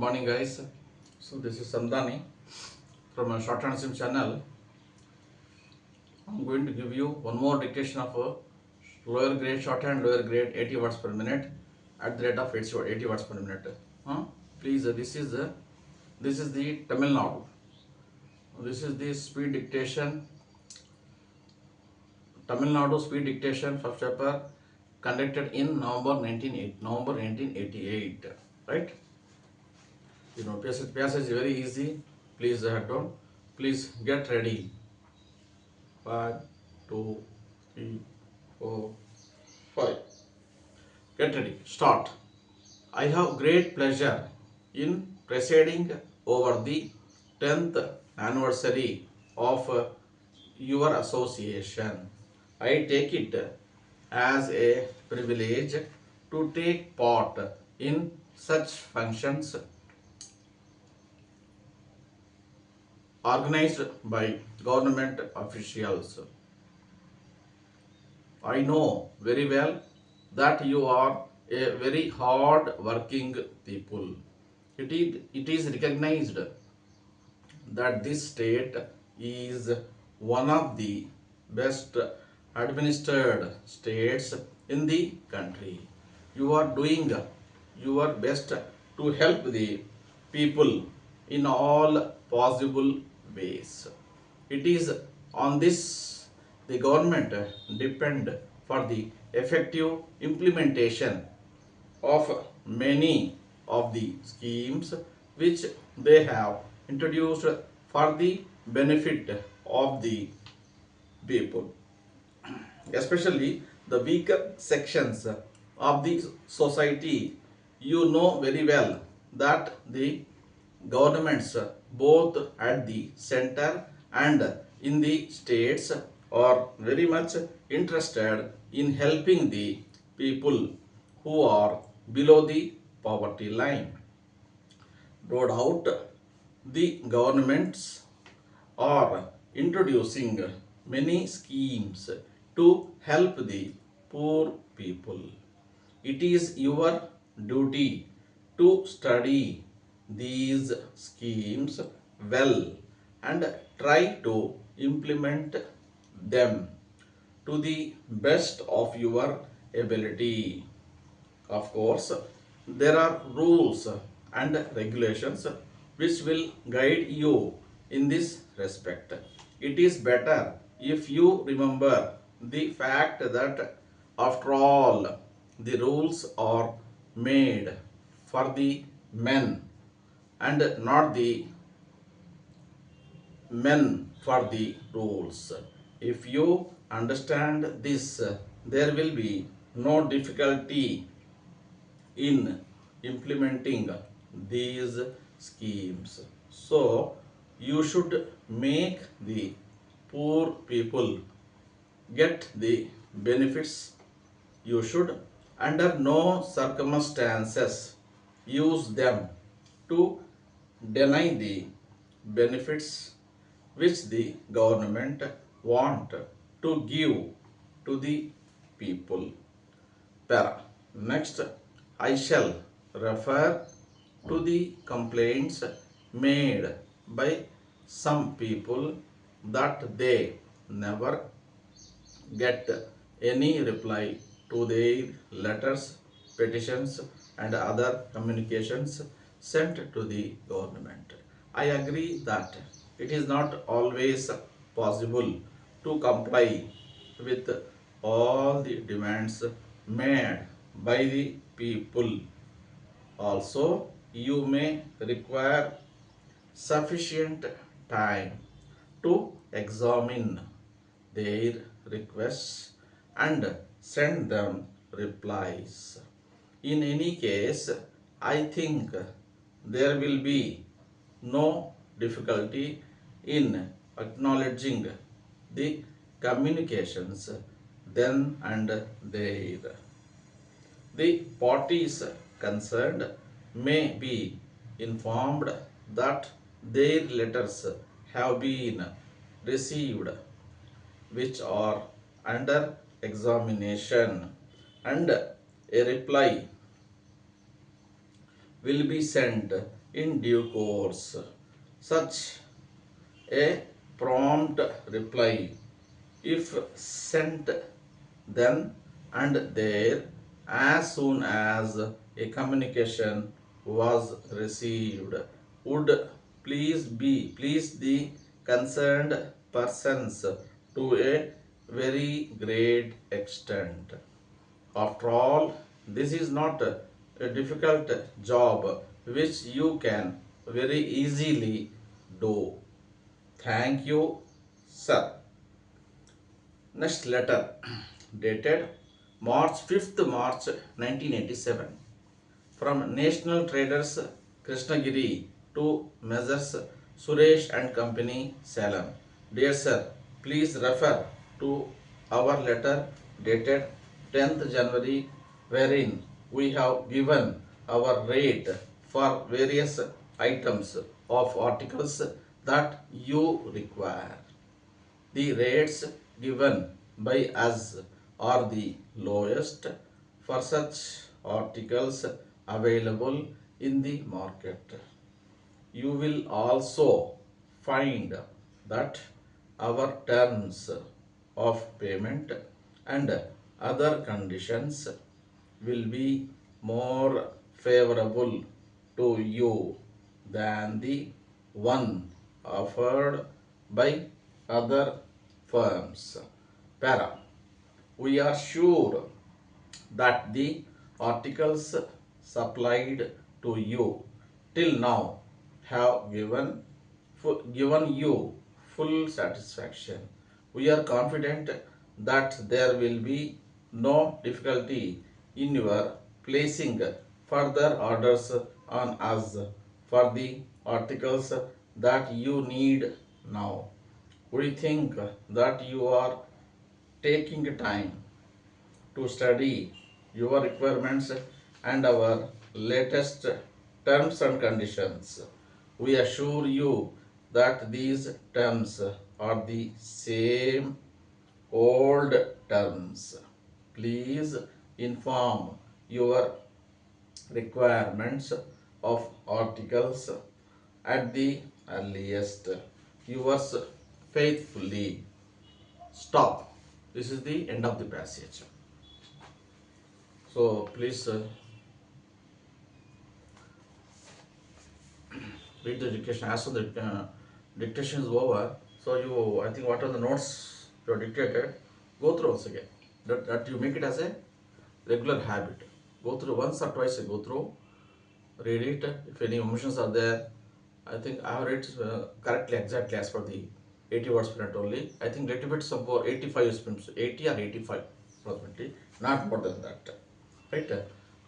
morning, guys. So this is Samdani from a Shorthand Sim channel. I'm going to give you one more dictation of a lower grade shorthand, lower grade 80 words per minute at the rate of 80 words per minute. Please, this is the Tamilnadu. This is the speed dictation. Tamilnadu speed dictation first paper conducted in November 1988. Right? You know, passage is very easy. Please don't. Please get ready. 5, 2, 3, 4, 5. Get ready. Start. I have great pleasure in presiding over the 10th anniversary of your association. I take it as a privilege to take part in such functions organized by government officials. I know very well that you are a very hard working people. It is recognized that this state is one of the best administered states in the country. You are doing your best to help the people in all possible ways. It is on this the government depend for the effective implementation of many of the schemes which they have introduced for the benefit of the people, especially the weaker sections of the society. You know very well that the governments both at the center and in the states are very much interested in helping the people who are below the poverty line. No doubt, the governments are introducing many schemes to help the poor people. It is your duty to study these schemes well and try to implement them to the best of your ability. Of course, there are rules and regulations which will guide you in this respect. It is better if you remember the fact that after all, the rules are made for the men and not the men for the rules. If you understand this, there will be no difficulty in implementing these schemes. So, you should make the poor people get the benefits. You should, under no circumstances, use them to deny the benefits which the government want to give to the people. Para. Next, I shall refer to the complaints made by some people that they never get any reply to their letters, petitions, and other communications sent to the government. I agree that it is not always possible to comply with all the demands made by the people. Also, you may require sufficient time to examine their requests and send them replies. In any case, I think there will be no difficulty in acknowledging the communications then and there. The parties concerned may be informed that their letters have been received, which are under examination, and a reply will be sent in due course. Such a prompt reply, if sent then and there as soon as a communication was received, would please the concerned persons to a very great extent. After all, this is not a difficult job which you can very easily do. Thank you, sir. Next letter, dated March 5th, 1987, from National Traders Krishnagiri to Messrs. Suresh and Company, Salem. Dear sir, please refer to our letter dated 10th January, wherein we have given our rate for various items of articles that you require. The rates given by us are the lowest for such articles available in the market. You will also find that our terms of payment and other conditions will be more favorable to you than the one offered by other firms. Para. We are sure that the articles supplied to you till now have given you full satisfaction. We are confident that there will be no difficulty in your placing further orders on us for the articles that you need now. We think that you are taking time to study your requirements and our latest terms and conditions. We assure you that these terms are the same old terms. Please inform your requirements of articles at the earliest. Yours faithfully. Stop. This is the end of the passage. So please read the dictation. As soon as the dictation is over, so you, I think, what are the notes you are dictated, go through once again. That you make it as a regular habit. Go through once or twice. You go through, read it. If any omissions are there, I think I have read correctly, exactly as per the 80 words per minute only. I think little bit about 85 sprints, 80 or 85 approximately, not more than that. Right?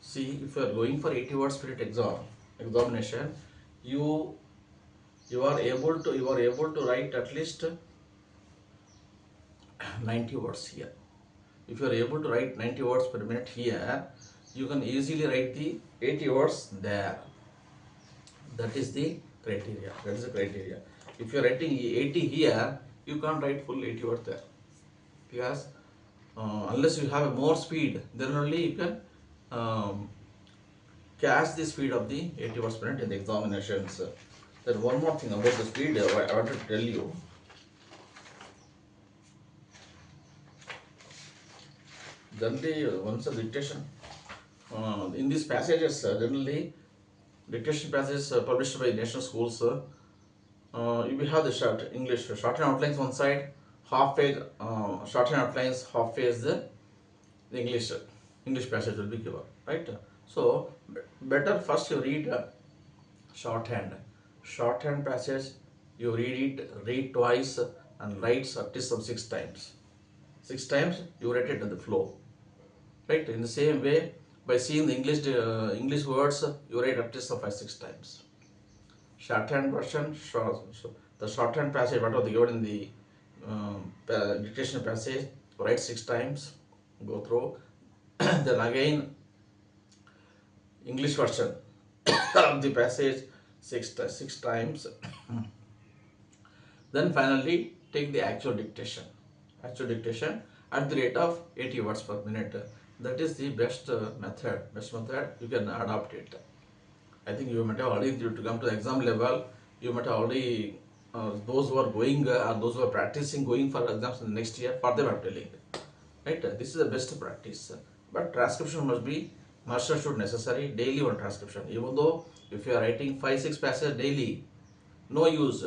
See, if you are going for 80 words per minute examination, you you are able to write at least 90 words here. If you are able to write 90 words per minute here, you can easily write the 80 words there. That is the criteria. That is the criteria. If you are writing 80 here, you can't write full 80 words there, because unless you have more speed, then only you can catch the speed of the 80 words per minute in the examinations. Then one more thing about the speed I wanted to tell you. Generally, once a dictation in these passages, generally dictation passages published by national schools, you will have the shorthand outlines one side, half page shorthand outlines, half page the English passage will be given, right? So better first you read shorthand passage. You read twice and write at least some 6 times. 6 times you write it in the flow, right? In the same way, by seeing the English words, you write at least some 5 6 times. Shorthand version, the shorthand passage what was given in the dictation passage, write 6 times, go through. Then again English version of the passage six times. Then finally take the actual dictation at the rate of 80 words per minute. That is the best method you can adopt it. I think you might have already, to come to the exam level, you might have already, those who are going, or those who are practicing going for exams in the next year, for them I'm telling. Right? This is the best practice. But transcription must be, must or should necessary, daily one transcription. Even though if you are writing 5-6 passages daily, no use.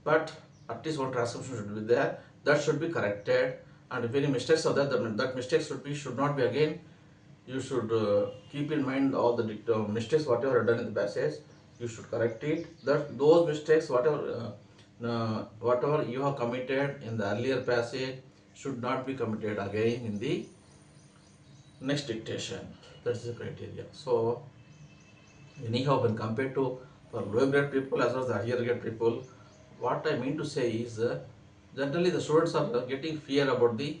But at least one transcription should be there. That should be corrected. And if any mistakes are there, that mistakes should not be again. You should keep in mind all the mistakes whatever are done in the passage. You should correct it. That those mistakes whatever you have committed in the earlier passage should not be committed again in the next dictation. That is the criteria. So anyhow, when compared to for lower grade people as well as the higher grade people, what I mean to say is generally the students are getting fear about the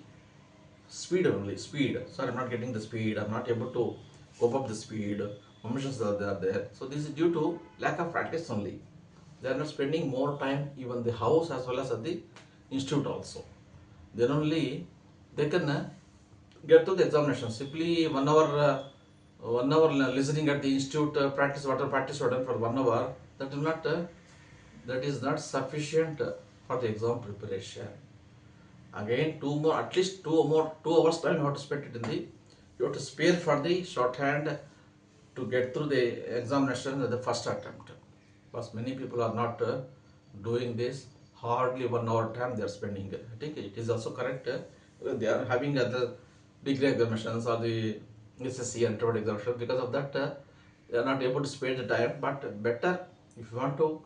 speed only. Speed. Sir, I'm not getting the speed. I'm not able to cope up the speed. Omissions are there. So this is due to lack of practice only. They are not spending more time even the house as well as at the institute also. Then only they can get to the examination. Simply 1 hour listening at the institute, practice what done for 1 hour. That is not sufficient for the exam preparation. Again, at least 2 hours time you have to spend it in the, you have to spare for the shorthand to get through the examination at the first attempt. Because many people are not doing this. Hardly 1 hour time they are spending. I think it is also correct. They are having other degree examinations or the SSC and intermediate examinations. Because of that, they are not able to spare the time. But better, if you want to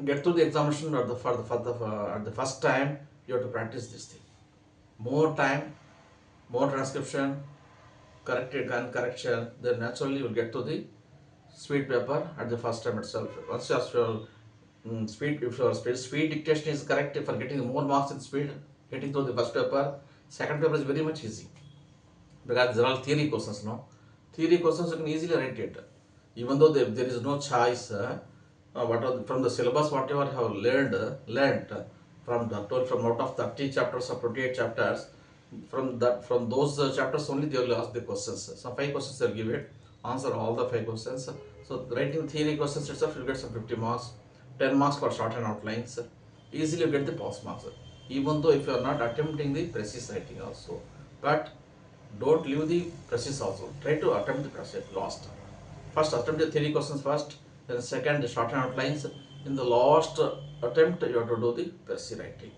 get through the examination at at the first time, you have to practice this thing. More time, more transcription, corrected and correction, then naturally you will get to the speed paper at the first time itself. Once your speed, if your speed dictation is correct for getting more marks in speed, getting through the first paper, second paper is very much easy because they're all theory questions. No, theory questions you can easily write it, even though there is no choice. From the syllabus whatever you have learned from the from out of 30 chapters or 28 chapters, from those chapters only they will ask the questions. Some 5 questions they'll give it, answer all the 5 questions. So writing theory questions itself you get some 50 marks, 10 marks for short and outlines. Easily you get the pass marks, even though if you are not attempting the precise writing also. But don't leave the precise also. Try to attempt the precise last. First attempt the theory questions first, then second the short and outlines. In the last attempt you have to do the precise writing.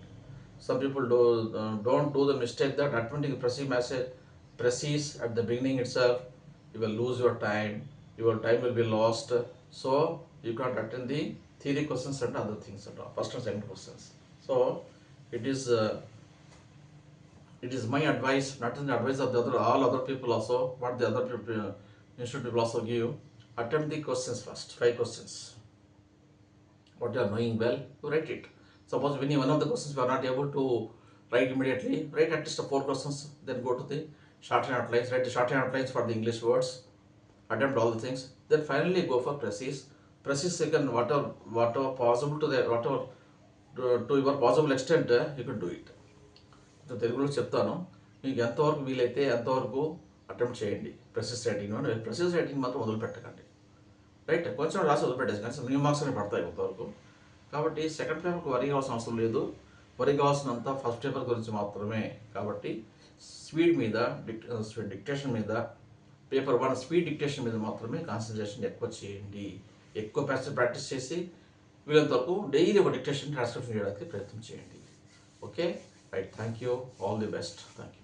Some people don't do the mistake that attempting precise message precise at the beginning itself. You will lose your time. Your time will be lost. So you can't attend the theory questions and other things at all. First and second questions. So it is. It is my advice, not the advice of the other all other people also, what the other people, institute people also give. Attempt the questions first, 5 questions. What you are knowing well, you write it. Suppose when one of the questions you are not able to write immediately, write at least 4 questions, then go to the shorthand outlines, write the shorthand outlines for the English words, attempt all the things, then finally go for precise. Precise second, whatever possible to the whatever to your possible extent, you can do it. తెలుగులో చెప్తాను, మీకు ఎంతవరకు వీలైతే ఎంతవరకు attempt చేయండి presses writing. Presses writing మాత్రం వదిలిపెట్టకండి. Right, కొంచెం రాసి వదిలిపెట్టేసి కానీ మినిమం మార్క్స్ అనేవి పడతాయి కొంతవరకు. కాబట్టి సెకండ్ పేపర్కి వరి కావాల్సిన అవసరం లేదు, వరి కావాల్సినంత ఫస్ట్ పేపర్ గురించి మాత్రమే. కాబట్టి స్పీడ్ మీద డిక్టేషన్ మీద పేపర్ 1 స్పీడ్ డిక్టేషన్ మీద మాత్రమే కాన్సన్ట్రేషన్ ఎక్కువ చేయండి. ఎక్కువ ప్రాక్టీస్ చేసి వీళ్ళంత వరకు డైలీ ఒక డిక్టేషన్ ట్రాన్స్క్రిప్షన్ చేయడానికి ప్రయత్నం చేయండి. Okay, right, thank you, all the best, thank you.